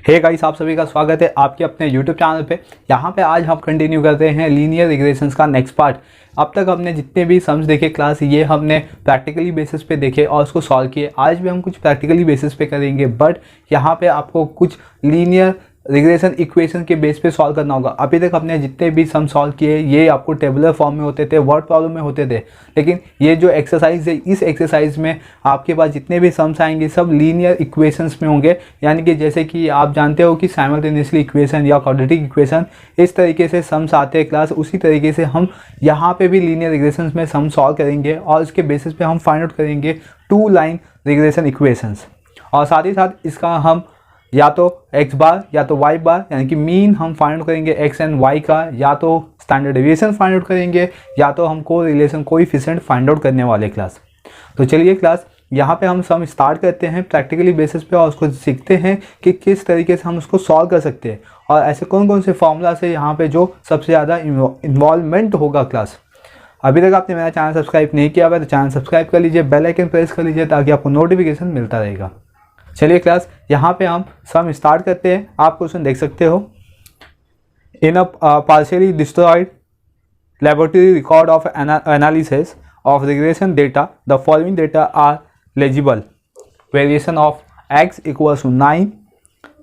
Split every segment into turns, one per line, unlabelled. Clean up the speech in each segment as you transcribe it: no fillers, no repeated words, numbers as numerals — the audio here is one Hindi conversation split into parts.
हे गाइस, आप सभी का स्वागत है आपके अपने YouTube चैनल पे। यहाँ पे आज हम कंटिन्यू करते हैं लीनियर रिग्रेशंस का नेक्स्ट पार्ट। अब तक हमने जितने भी सम्स देखे क्लास, ये हमने प्रैक्टिकली बेसिस पे देखे और उसको सॉल्व किए। आज भी हम कुछ प्रैक्टिकली बेसिस पे करेंगे, बट यहाँ पे आपको कुछ लीनियर रिग्रेशन इक्वेशन के बेस पे सॉल्व करना होगा। अभी तक हमने जितने भी सम सॉल्व किए ये आपको टेबुलर फॉर्म में होते थे, वर्ड प्रॉब्लम में होते थे, लेकिन ये जो एक्सरसाइज है, इस एक्सरसाइज में आपके पास जितने भी सम्स आएंगे सब लीनियर इक्वेशंस में होंगे। यानी कि जैसे कि आप जानते हो कि साइमल्टेनियसली इक्वेशन या क्वाड्रेटिक इक्वेशन, इस तरीके से सम्स आते हैं क्लास, उसी तरीके से हम यहाँ पे भी लीनियर रिग्रेशंस में सम सॉल्व करेंगे और उसके बेसिस पे हम फाइंड आउट करेंगे 2 लाइन रिग्रेशन इक्वेशंस। और साथ ही साथ इसका हम या तो x बार या तो y बार यानी कि मीन हम फाइंड आउट करेंगे x एंड y का, या तो स्टैंडर्ड डेविएशन फाइंड आउट करेंगे, या तो हम कोरिलेशन कोएफिशिएंट फाइंड आउट करने वाले क्लास। तो चलिए क्लास यहाँ पे हम सम स्टार्ट करते हैं प्रैक्टिकली बेसिस पे और उसको सीखते हैं कि किस तरीके से हम उसको सॉल्व कर सकते हैं और ऐसे कौन कौन से फॉर्मूला से यहाँ पे जो सबसे ज़्यादा इन्वॉल्वमेंट होगा क्लास। अभी तक आपने मेरा चैनल सब्सक्राइब नहीं किया हुआ तो चैनल सब्सक्राइब कर लीजिए, बेल आइकन प्रेस कर लीजिए ताकि आपको नोटिफिकेशन मिलता रहेगा। चलिए क्लास यहाँ पे हम सम स्टार्ट करते हैं। आप क्वेश्चन देख सकते हो, in a partially destroyed laboratory record of analysis of regression data the following data are legible. Variation of x equals to 9,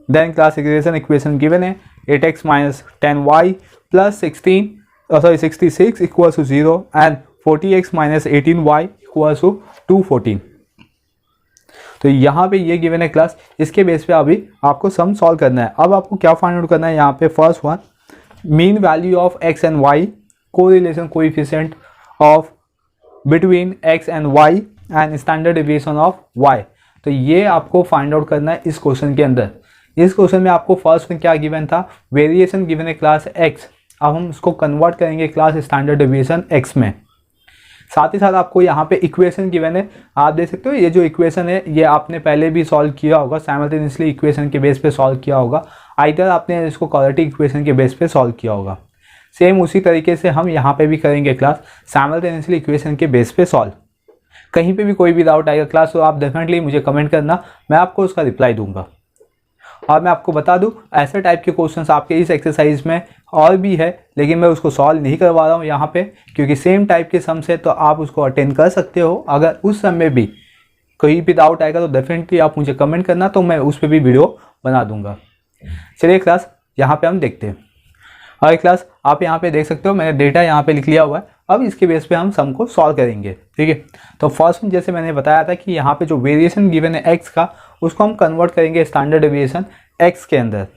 then class regression equation given है 8x minus 10y plus 66 equals to 0 and 40x minus 18y equals to 214। तो यहाँ पे ये गिवन है क्लास, इसके बेस पे अभी आपको सम सॉल्व करना है। अब आपको क्या फाइंड आउट करना है यहाँ पे, first one mean value of x and y, correlation coefficient of between x and y and standard deviation of y। तो ये आपको फाइंड आउट करना है इस क्वेश्चन के अंदर। इस क्वेश्चन में आपको फर्स्ट में क्या गिवन था, वेरिएशन गिवन है क्लास x। अब हम उसको कन्वर्ट करेंगे क्लास स्टैंडर्ड डेविएशन x में। साथ ही साथ आपको यहाँ पे इक्वेशन गिवन है, आप देख सकते हो ये जो इक्वेशन है ये आपने पहले भी सॉल्व किया होगा, साइमल्टेनियसली इक्वेशन के बेस पे सॉल्व किया होगा, आइदर आपने इसको क्वाड्रेटिक इक्वेशन के बेस पे सॉल्व किया होगा। सेम उसी तरीके से हम यहाँ पे भी करेंगे क्लास, साइमल्टेनियसली इक्वेशन के बेस पे सॉल्व। कहीं पे भी कोई भी डाउट आएगा क्लास तो आप डेफिनेटली मुझे कमेंट करना, मैं आपको उसका रिप्लाई दूंगा। और मैं आपको बता दूं ऐसे टाइप के क्वेश्चंस आपके इस एक्सरसाइज में और भी है, लेकिन मैं उसको सॉल्व नहीं करवा रहा हूं यहाँ पे क्योंकि सेम टाइप के सम्स है, तो आप उसको अटेंड कर सकते हो। अगर उस सम में भी कोई भी डाउट आएगा तो डेफिनेटली आप मुझे कमेंट करना, तो मैं उस पर भी वीडियो बना दूंगा। चलिए क्लास यहाँ पे हम देखते हैं। और क्लास आप यहाँ पे देख सकते हो मैंने डेटा यहाँ पे लिख लिया हुआ है। अब इसके बेस पे हम सम को सॉल्व करेंगे, ठीक है। तो फर्स्ट में जैसे मैंने बताया था कि यहाँ पे जो वेरिएशन गिवन है x का, उसको हम कन्वर्ट करेंगे स्टैंडर्ड डेविएशन x के अंदर।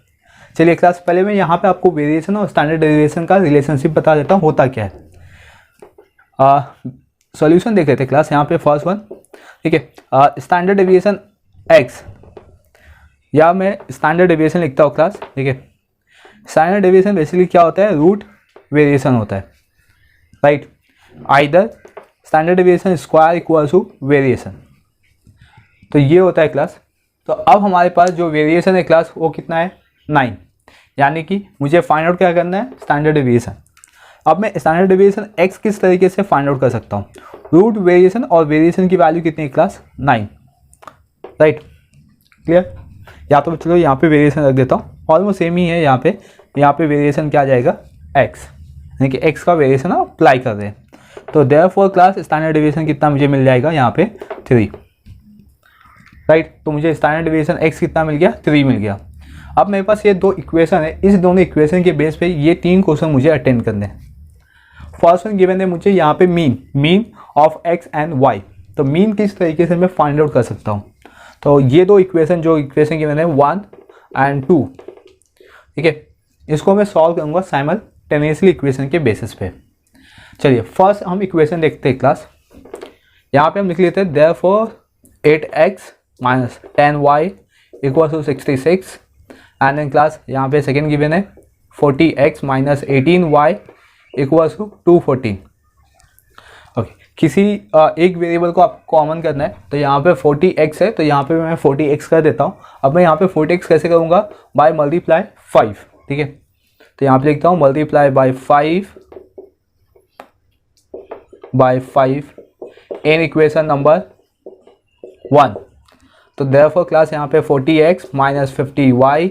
चलिए क्लास पहले मैं यहाँ पे आपको वेरिएशन और स्टैंडर्ड डेविएशन का रिलेशनशिप बता देता हूँ होता क्या है। सॉल्यूशन देख लेते क्लास यहाँ पे फर्स्ट वन, ठीक है। स्टैंडर्ड डेविएशन x, या मैं स्टैंडर्ड डेविएशन लिखता हूँ क्लास, ठीक है। स्टैंडर्ड डेविएशन बेसिकली क्या होता है, रूट वेरिएशन होता है, right. Either standard deviation square equals to variation, तो ये होता है क्लास। तो अब हमारे पास जो वेरिएशन है क्लास वो कितना है, 9, यानी कि मुझे फाइंड आउट क्या करना है, स्टैंडर्ड डेविएशन। अब मैं स्टैंडर्ड डेविएशन x किस तरीके से फाइंड आउट कर सकता हूँ, रूट वेरिएशन, और वेरिएशन की वैल्यू कितनी है क्लास, 9, राइट, क्लियर। या तो चलो यहाँ पे वेरिएशन रख देता हूँ, ऑलमोस्ट सेम ही है। यहाँ पे वेरिएशन क्या आ जाएगा, x, यानी कि x का वेरिएशन अप्लाई कर रहे हैं। तो देयरफॉर क्लास स्टैंडर्ड डेविएशन कितना मुझे मिल जाएगा, यहाँ पे 3, राइट। तो मुझे स्टैंडर्ड डेविएशन x कितना मिल गया, 3 मिल गया। अब मेरे पास ये 2 इक्वेशन है, इस दोनों इक्वेशन के बेस पे ये 3 क्वेश्चन मुझे अटेंड करने हैं। फर्स्ट वन गिवन है मुझे यहाँ पे mean of x and y। तो मीन किस तरीके से मैं फाइंड आउट कर सकता हूँ, तो ये 2 इक्वेशन जो इक्वेशन गिवन है 1 एंड 2, ठीक है, इसको मैं सॉल्व करूँगा साइमल्टेनियसली इक्वेशन के बेसिस पे। चलिए फर्स्ट हम इक्वेशन देखते हैं क्लास। यहाँ पे हम लिख लेते हैं therefore 8x minus 10y equal to 66, and then class यहाँ पे सेकेंड गिवन है 40x minus 18y equal to 214। Okay, किसी एक वेरिएबल को आपको कॉमन करना है, तो यहाँ पे 40x है, तो यहाँ पे मैं 40x कर देता हूँ। अब मैं यहाँ पे 40x कैसे करूँगा, बाय मल्टीप्लाई 5, ठीक है। तो यहाँ पे लिखता हूँ multiply by 5 in equation number 1। तो देयरफॉर क्लास यहाँ पे 40x माइनस 50y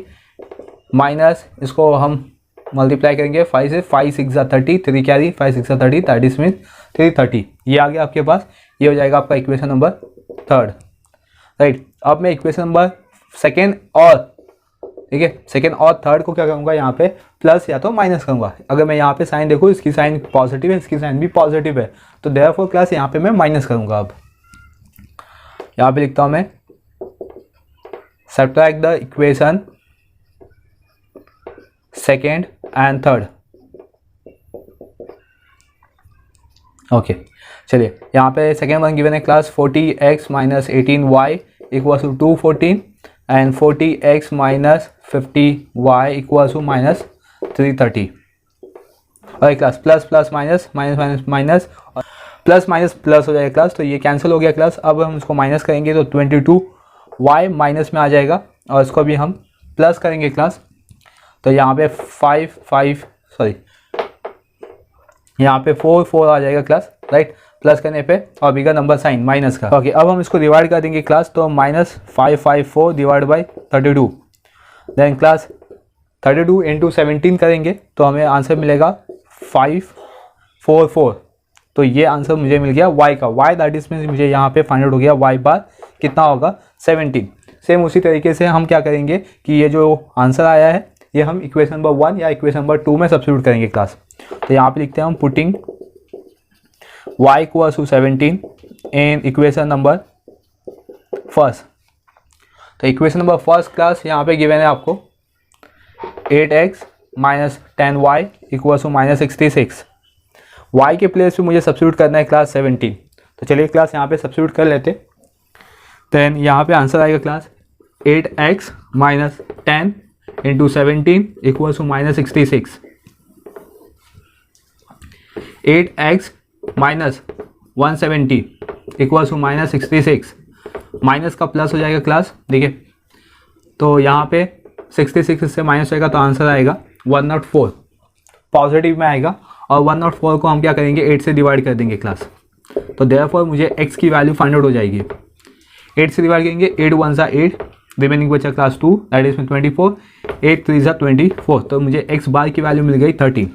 माइनस इसको हम मल्टीप्लाई करेंगे 5 से, 5 6 30, 3 कैरी, 5 6 30, 30 मीन 330, ये आ गया आपके पास। ये हो जाएगा आपका इक्वेशन नंबर 3, राइट। अब मैं इक्वेशन नंबर सेकेंड और, ठीक है, सेकेंड और थर्ड को क्या करूँगा, यहाँ पे प्लस या तो माइनस करूँगा। अगर मैं यहाँ पे साइन देखूँ, इसकी साइन पॉजिटिव है, इसकी साइन भी पॉजिटिव है, तो देयरफॉर क्लास यहाँ पे मैं माइनस करूँगा। अब यहाँ पे लिखता हूँ मैं subtract the equation second and third. Okay, चलिए यहाँ पे सेकेंड वन गिवन है class 40x minus 18y equal to 214 and 40x minus 50y equal to minus 330। और class plus plus minus minus minus minus plus minus plus हो जाएगा क्लास, तो ये कैंसिल हो गया क्लास। अब हम इसको माइनस करेंगे तो 22y माइनस में आ जाएगा, और इसको भी हम प्लस करेंगे क्लास, तो यहाँ पे 4 आ जाएगा क्लास, राइट। प्लस करने पे और बिगर नंबर साइन माइनस का। ओके, अब हम इसको डिवाइड कर देंगे क्लास, तो minus 554 divide by 32, then class 32 into 17 करेंगे तो हमें आंसर मिलेगा 544। तो ये आंसर मुझे मिल गया y का। y दैट इज मीन्स मुझे यहाँ पे फाइंड आउट हो गया y बार कितना होगा 17। सेम उसी तरीके से हम क्या करेंगे कि ये जो आंसर आया है ये हम इक्वेशन नंबर 1 या इक्वेशन नंबर 2 में सब्स्टिट्यूट करेंगे क्लास। तो यहाँ पे लिखते हैं हम putting y equals to 17 in equation number first. तो इक्वेशन नंबर फर्स्ट क्लास यहाँ पे गिवन है आपको 8x minus 10y equals to minus 66। y के प्लेस पे मुझे सब्स्टिट्यूट करना है क्लास 17, तो चलिए क्लास यहाँ पे सब्स्टिट्यूट कर लेते। देन यहाँ पे आंसर आएगा class 8x minus 10 into 17 equals to minus 66। 8x minus 170 equals to minus 66, minus का प्लस हो जाएगा क्लास, देखिए। तो यहाँ पे 66 से माइनस होएगा तो आंसर आएगा 104, पॉजिटिव में आएगा। और 104 को हम क्या करेंगे 8 से डिवाइड कर देंगे क्लास, तो देयरफॉर मुझे x की वैल्यू फाइंड आउट हो जाएगी। 8 से डिवाइड करेंगे, 8 1 सा 8, रिमेनिंग बचा क्लास 2 दैट इज 24, 8 3 सा 24, तो मुझे x बार की वैल्यू मिल गई 13।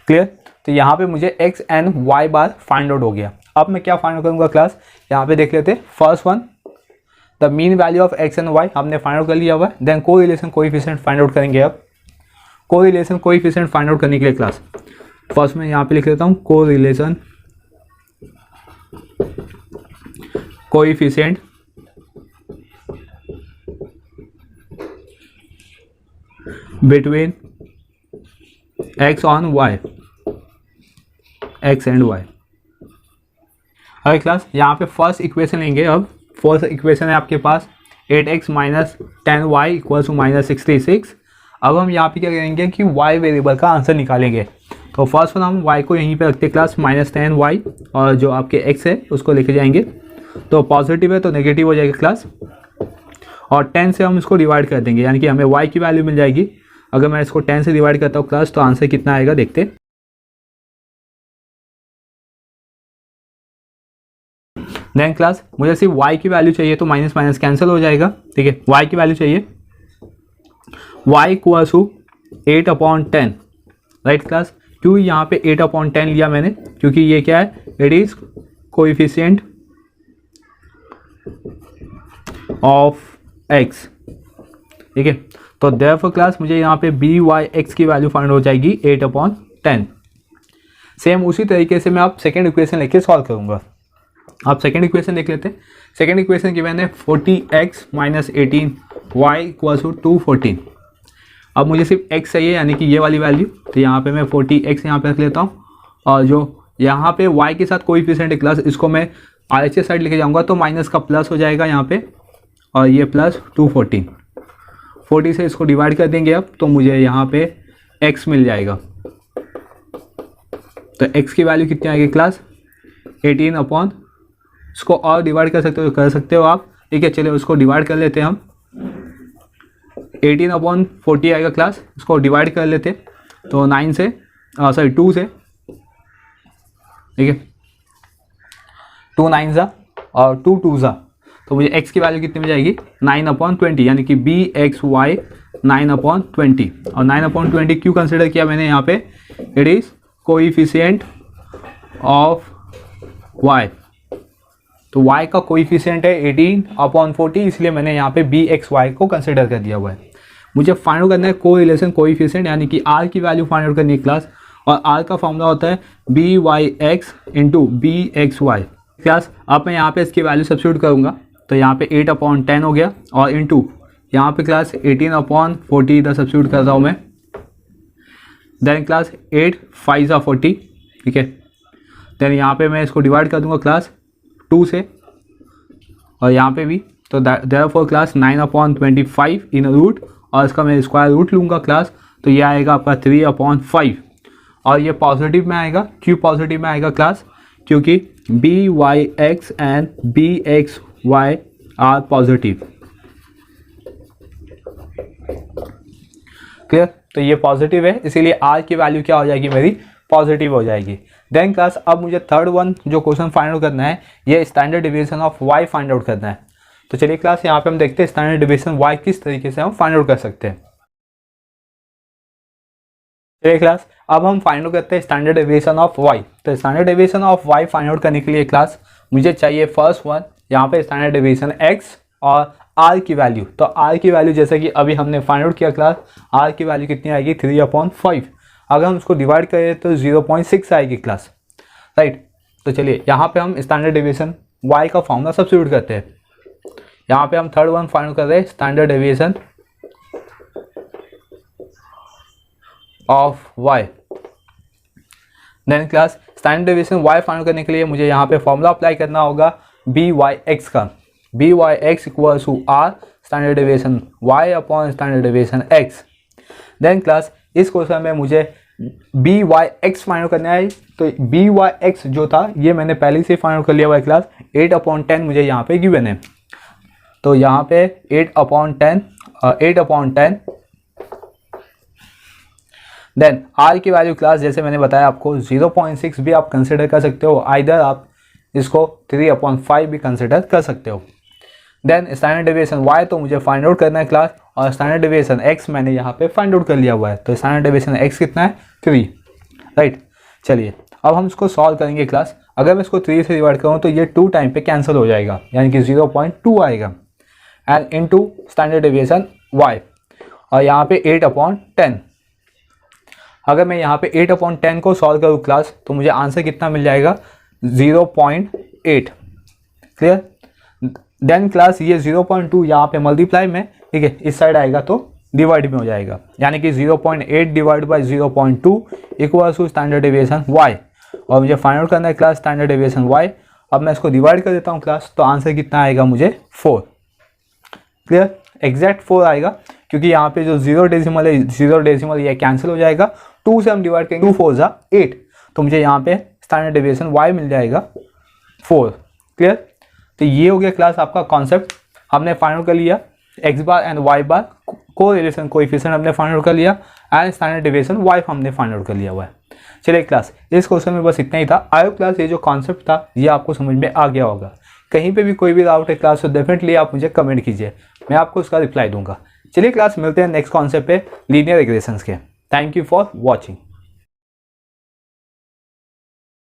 क्लियर। तो यहाँ पे मुझे x and y bar find out हो गया। अब मैं क्या फाइंड आउट करूँगा क्लास, यहाँ पे देख लेते। First one the mean value of x and y हमने फाइंड आउट कर लिया हुआ है। Then correlation coefficient find out करेंगे। अब कोरिलेशन कोएफिशिएंट फाइंड आउट करने के लिए क्लास फर्स्ट में यहाँ पे लिख लेता हूँ correlation coefficient between x on y, x and y। अरे क्लास यहाँ पे फर्स्ट इक्वेशन लेंगे। अब फर्स्ट इक्वेशन है आपके पास 8x minus 10y equals to minus 66। अब हम यहाँ पे क्या करेंगे कि y वेरिएबल का आंसर निकालेंगे। तो फर्स्ट वन हम y को यहीं पे रखते क्लास माइनस 10y, और जो आपके x है उसको लेके जाएंगे, तो पॉजिटिव है तो नेगेटिव हो जाएगा क्लास, और 10 से हम इसको डिवाइड कर देंगे, यानी कि हमें y की वैल्यू मिल जाएगी। अगर मैं इसको 10 से डिवाइड करता हूँ क्लास तो आंसर कितना आएगा देखते। देन क्लास मुझे सिर्फ y की वैल्यू चाहिए, तो माइनस माइनस कैंसिल हो जाएगा, ठीक है। y की वैल्यू चाहिए, y equals to 8/10, right class. क्यों यहाँ पे 8/10 लिया मैंने, क्योंकि ये क्या है, it is coefficient of x, ठीक है। तो देयरफॉर क्लास मुझे यहाँ पे by(x) की वैल्यू फाइंड हो जाएगी 8/10। सेम उसी तरीके से मैं आप सेकेंड इक्वेशन लेके सॉल्व करूँगा। आप सेकेंड इक्वेशन देख लेते हैं। सेकेंड इक्वेशन गिवन है 40x minus 18y equals to 214। अब मुझे सिर्फ x चाहिए, यानी कि ये वाली वैल्यू, तो यहाँ पे मैं 40x यहाँ पे रख लेता हूँ, और जो यहाँ पे y के साथ कोएफिशिएंट है क्लास, इसको मैं RHS साइड लेके जाऊँगा, तो माइनस का प्लस हो जाएगा यहाँ पे, और ये प्लस 214। 40 से इसको डिवाइड कर देंगे अब, तो मुझे यहाँ पे x मिल जाएगा। तो x की वैल्यू कितनी आएगी क्लास 18 इसको और डिवाइड कर सकते हो आप, ठीक है। चलिए उसको डिवाइड कर लेते हैं हम। 18/40 आएगा क्लास, इसको डिवाइड कर लेते, तो 2 से, ठीक है, 2 9 सा और 2 2 सा, तो मुझे x की वैल्यू कितनी मिल जाएगी 9/20, यानी कि बी एक्स वाई 9/20। और 9/20 क्यों कंसिडर किया मैंने यहाँ पे, it is coefficient of y। तो y का कोइफिशिएंट है 18/40, इसलिए मैंने यहाँ पे बी एक्स वाई को कंसिडर कर दिया हुआ है। मुझे फाइंड आउट करना है कोरिलेशन कोइफिशिएंट, यानी कि r की वैल्यू फाइंड आउट करनी है क्लास। और r का फॉर्मूला होता है b y x into b x y class. अब मैं यहाँ पे इसकी वैल्यू सब्स्टिट्यूट करूँगा, तो यहाँ पे 8/10 हो गया, और इंटू यहाँ पे क्लास 18/40 इधर सब्स्टिट्यूट कर रहा हूँ मैं। देन क्लास 8 5 40, ठीक है। देन यहाँ पे मैं इसको डिवाइड कर दूँगा क्लास 2 से, और यहाँ पे भी, तो देयरफॉर क्लास 9/25 इन रूट, और इसका मैं स्क्वायर रूट लूँगा क्लास, तो ये आएगा आपका 3/5। और ये पॉजिटिव में आएगा। क्यों पॉजिटिव में आएगा क्लास? क्योंकि b y x and b x y are positive. Clear? तो ये पॉजिटिव है, इसीलिए आर की वैल्यू क्या हो जाएगी मेरी, पॉजिटिव हो जाएगी। देन क्लास अब मुझे थर्ड वन जो क्वेश्चन फाइंड आउट करना है, ये standard division of y find out करना है। तो चलिए क्लास यहाँ पे हम देखते हैं स्टैंडर्ड डिवीजन वाई किस तरीके से हम फाइंड आउट कर सकते हैं। चलिए क्लास अब हम फाइंड आउट करते हैं स्टैंडर्ड डिवीजन ऑफ वाई। तो standard division of y find out करने के लिए क्लास मुझे चाहिए फर्स्ट वन, यहाँ पे स्टैंडर्ड डिवीजन एक्स और आर की वैल्यू। तो आर की वैल्यू जैसे कि अभी हमने फाइंड आउट किया क्लास, आर की वैल्यू कितनी आएगी 3/5। अगर हम उसको डिवाइड करें तो 0.6 आएगी क्लास, राइट। तो चलिए यहाँ पे हम स्टैंडर्ड डिवीजन वाई का फॉर्मूला सब्स्टिट्यूट करते हैं। यहाँ पे हम थर्ड वन फाइंड आउट कर रहे हैं standard division of y. Then class standard division y find out करने के लिए मुझे यहाँ पे फॉर्मूला अप्लाई करना होगा बी वाई एक्स का। B y x equals to r standard division y upon standard division x. Then class इस क्वेश्चन में मुझे b y x find out करना है। तो बी वाई एक्स जो था ये मैंने पहले से फाइंड आउट कर लिया हुआ है क्लास, 8/10 मुझे यहाँ पे गिवन है। तो यहाँ पे 8/10 देन आर की वैल्यू क्लास जैसे मैंने बताया आपको 0.6 भी आप कंसिडर कर सकते हो, आइदर आप इसको 3/5 भी कंसिडर कर सकते हो। देन स्टैंडर्ड डिवीजन वाई तो मुझे फाइंड आउट करना है क्लास, और स्टैंडर्ड डिवीजन एक्स मैंने यहाँ पे फाइंड आउट कर लिया हुआ है। तो स्टैंडर्ड डिवीजन एक्स कितना है 3, राइट। चलिए अब हम इसको सॉल्व करेंगे क्लास। अगर मैं इसको 3 से डिवाइड करूँ तो ये 2 टाइम पे कैंसिल हो जाएगा, यानी कि 0.2 आएगा, and into standard division y, और यहाँ पे 8/10। अगर मैं यहाँ पे 8/10 को सॉल्व करूँ क्लास तो मुझे आंसर कितना मिल जाएगा 0.8। क्लियर? देन क्लास ये 0.2 यहाँ पे मल्टीप्लाई में, ठीक है, इस साइड आएगा तो डिवाइड में हो जाएगा, यानी कि 0.8 divide by 0.2 equals to standard division y. और मुझे फाइंड आउट करना है क्लास स्टैंडर्ड डिवीजन वाई। अब मैं इसको डिवाइड कर देता हूँ क्लास, तो आंसर कितना आएगा मुझे 4। क्लियर? एग्जैक्ट 4 आएगा, क्योंकि यहाँ पे जो 0 डेसिमल है, 0 डेसिमल ये कैंसिल हो जाएगा। 2 से हम डिवाइड करेंगे, 2 4 जा 8, तो मुझे यहाँ पे स्टैंडर्ड डिवीजन वाई मिल जाएगा 4। क्लियर? तो ये हो गया क्लास आपका कॉन्सेप्ट। हमने फाइंड आउट कर लिया एक्स बार एंड वाई बार को रिलेशन कोएफिशिएंट हमने फाइंड आउट कर लिया, एंड स्टैंडर्ड डिवीजन वाई हमने फाइंड आउट कर लिया हुआ है। चलिए क्लास इस क्वेश्चन में बस इतना ही था। आई होप क्लास ये जो कॉन्सेप्ट था ये आपको समझ में आ गया होगा। कहीं पे भी कोई भी डाउट है क्लास तो डेफिनेटली आप मुझे कमेंट कीजिए, मैं आपको उसका रिप्लाई दूंगा। चलिए क्लास मिलते हैं नेक्स्ट कॉन्सेप्ट पे लीनियर रिग्रेशंस के। Thank you for watching.